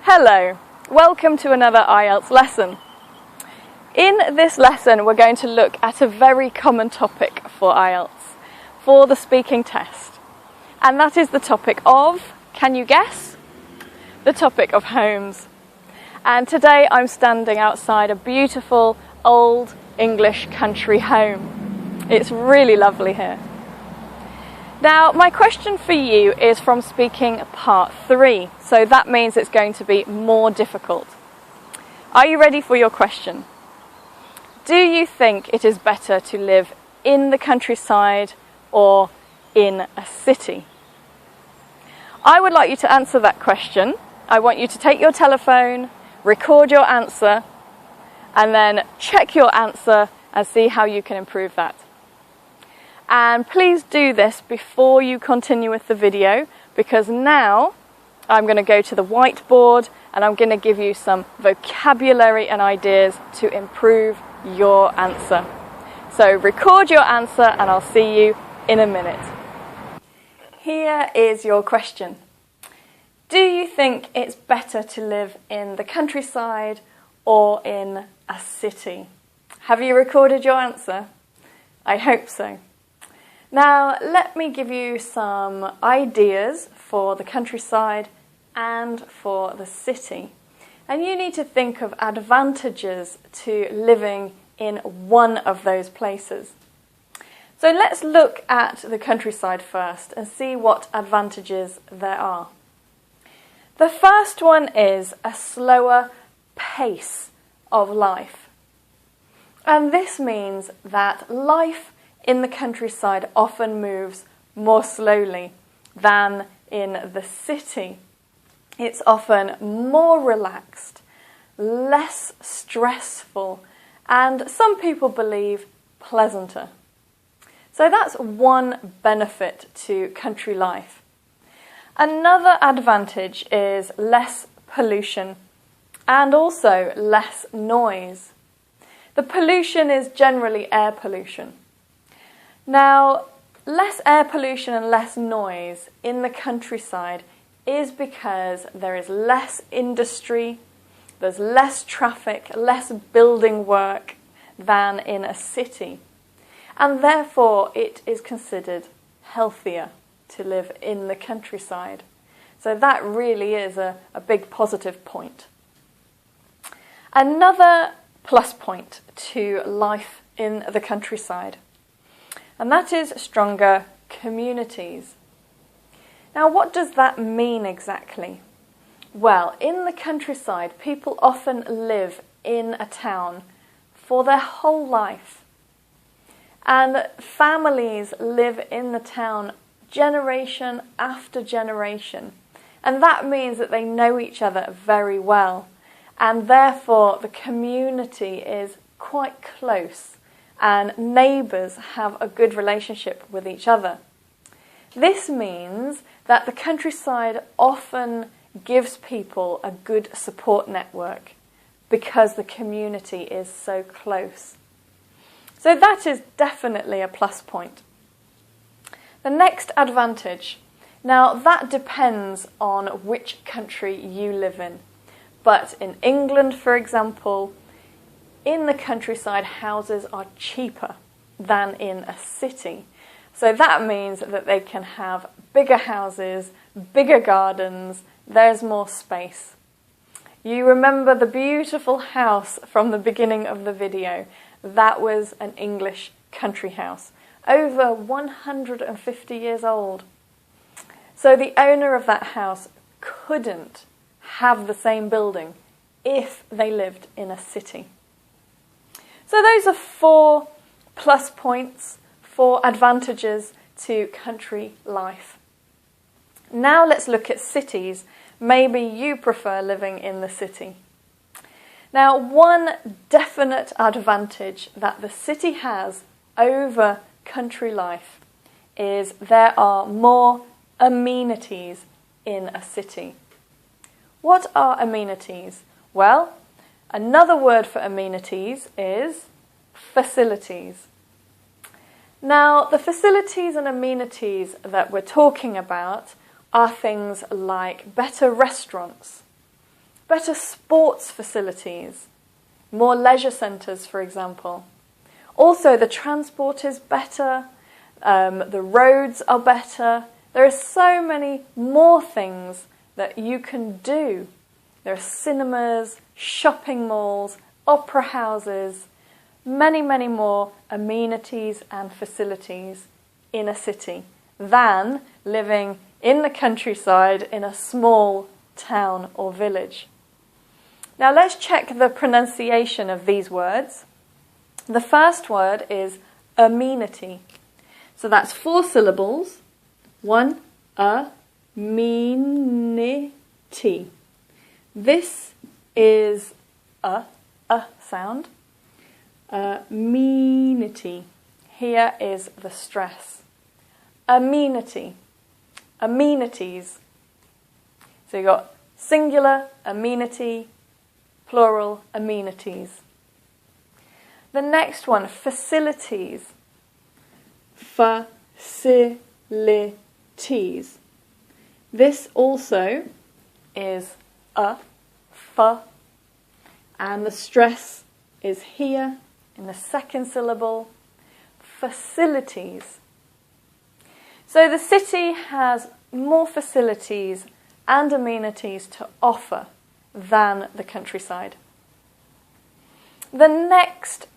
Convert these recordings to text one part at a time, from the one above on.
Hello, welcome to another IELTS lesson. In this lesson we're going to look at a very common topic for IELTS, for the speaking test. And that is the topic of, can you guess? The topic of homes. And today I'm standing outside a beautiful old English country home. It's really lovely here. Now, my question for you is from speaking part 3, so that means it's going to be more difficult. Are you ready for your question? Do you think it is better to live in the countryside or in a city? I would like you to answer that question. I want you to take your telephone, record your answer, and then check your answer and see how you can improve that. And please do this before you continue with the video, because now I'm going to go to the whiteboard and I'm going to give you some vocabulary and ideas to improve your answer. So record your answer and I'll see you in a minute. Here is your question. Do you think it's better to live in the countryside or in a city? Have you recorded your answer? I hope so. Now, let me give you some ideas for the countryside and for the city. And you need to think of advantages to living in one of those places. So let's look at the countryside first and see what advantages there are. The first one is a slower pace of life. And this means that life in the countryside often moves more slowly than in the city. It's often more relaxed, less stressful, and some people believe pleasanter. So that's one benefit to country life. Another advantage is less pollution and also less noise. The pollution is generally air pollution. Now, less air pollution and less noise in the countryside is because there is less industry, there's less traffic, less building work than in a city. And therefore it is considered healthier to live in the countryside. So that really is a big positive point. Another plus point to life in the countryside, and that is stronger communities. Now, what does that mean exactly? Well, in the countryside, people often live in a town for their whole life. And families live in the town generation after generation. And that means that they know each other very well. And therefore, the community is quite close. And neighbours have a good relationship with each other. This means that the countryside often gives people a good support network because the community is so close. So that is definitely a plus point. The next advantage, now that depends on which country you live in. But in England, for example, in the countryside, houses are cheaper than in a city. So that means that they can have bigger houses, bigger gardens, there's more space. You remember the beautiful house from the beginning of the video. That was an English country house, over 150 years old. So the owner of that house couldn't have the same building if they lived in a city. So those are 4 plus points, 4 advantages to country life. Now let's look at cities. Maybe you prefer living in the city. Now, one definite advantage that the city has over country life is there are more amenities in a city. What are amenities? Well, another word for amenities is facilities. Now, the facilities and amenities that we're talking about are things like better restaurants, better sports facilities, more leisure centres, for example. Also, the transport is better, the roads are better. There are so many more things that you can do. There are cinemas, shopping malls, opera houses, many, many more amenities and facilities in a city than living in the countryside in a small town or village. Now let's check the pronunciation of these words. The first word is amenity. So that's 4 syllables. 1, amenity. This is a sound. Amenity. Here is the stress. Amenity. Amenities. So you've got singular, amenity, plural, amenities. The next one, facilities. Facilities. This also is a, and the stress is here in the second syllable, facilities. So the city has more facilities and amenities to offer than the countryside. The next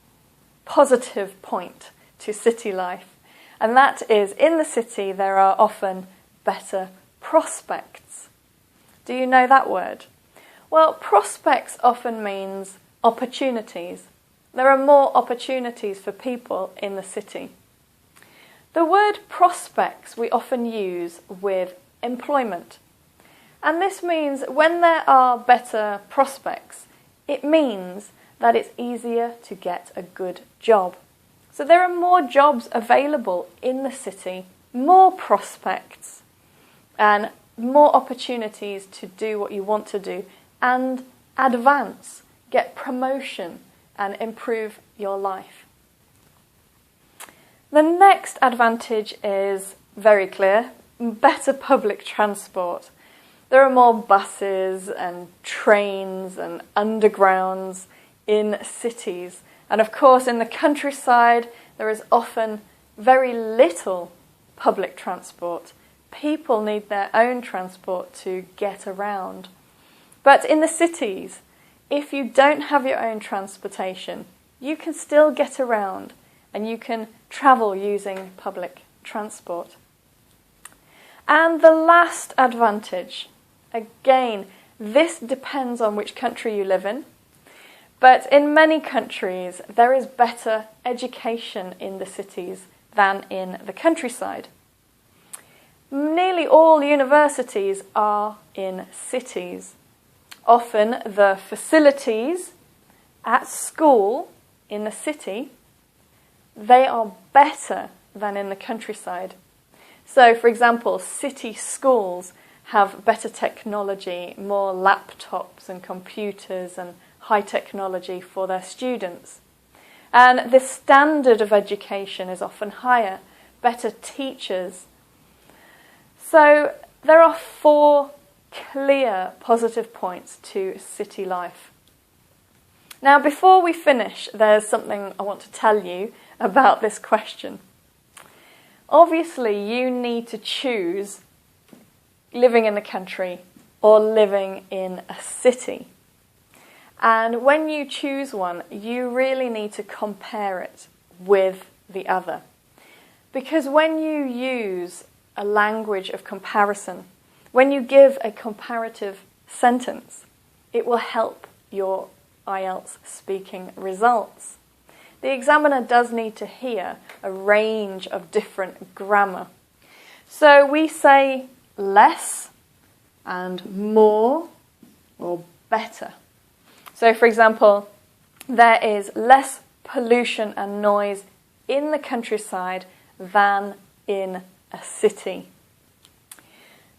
positive point to city life, and that is in the city there are often better prospects. Do you know that word? Well, prospects often means opportunities. There are more opportunities for people in the city. The word prospects we often use with employment. And this means when there are better prospects, it means that it's easier to get a good job. So there are more jobs available in the city, more prospects, and more opportunities to do what you want to do and advance, get promotion and improve your life. The next advantage is very clear, better public transport. There are more buses and trains and undergrounds in cities. And of course, in the countryside, there is often very little public transport. People need their own transport to get around. But in the cities, if you don't have your own transportation, you can still get around and you can travel using public transport. And the last advantage, again, this depends on which country you live in, but in many countries there is better education in the cities than in the countryside. Nearly all universities are in cities. Often the facilities at school in the city, they are better than in the countryside. So, for example, city schools have better technology, more laptops and computers and high technology for their students. And the standard of education is often higher, better teachers. So there are 4 clear positive points to city life. Now, before we finish, there's something I want to tell you about this question. Obviously, you need to choose living in the country or living in a city. And when you choose one, you really need to compare it with the other. Because when you use a language of comparison, when you give a comparative sentence, it will help your IELTS speaking results. The examiner does need to hear a range of different grammar. So we say less and more or better. So for example, there is less pollution and noise in the countryside than in a city.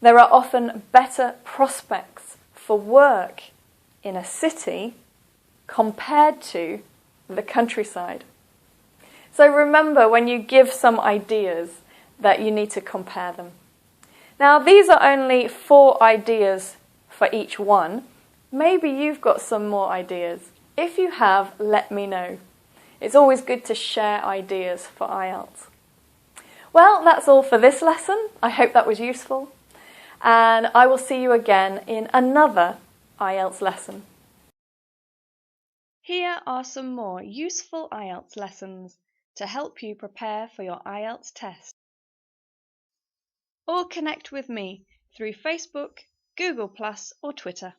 There are often better prospects for work in a city compared to the countryside. So remember, when you give some ideas, that you need to compare them. Now, these are only 4 ideas for each one, Maybe you've got some more ideas. If you have, let me know. It's always good to share ideas for IELTS. Well, that's all for this lesson. I hope that was useful. And I will see you again in another IELTS lesson. Here are some more useful IELTS lessons to help you prepare for your IELTS test. Or connect with me through Facebook, Google+, or Twitter.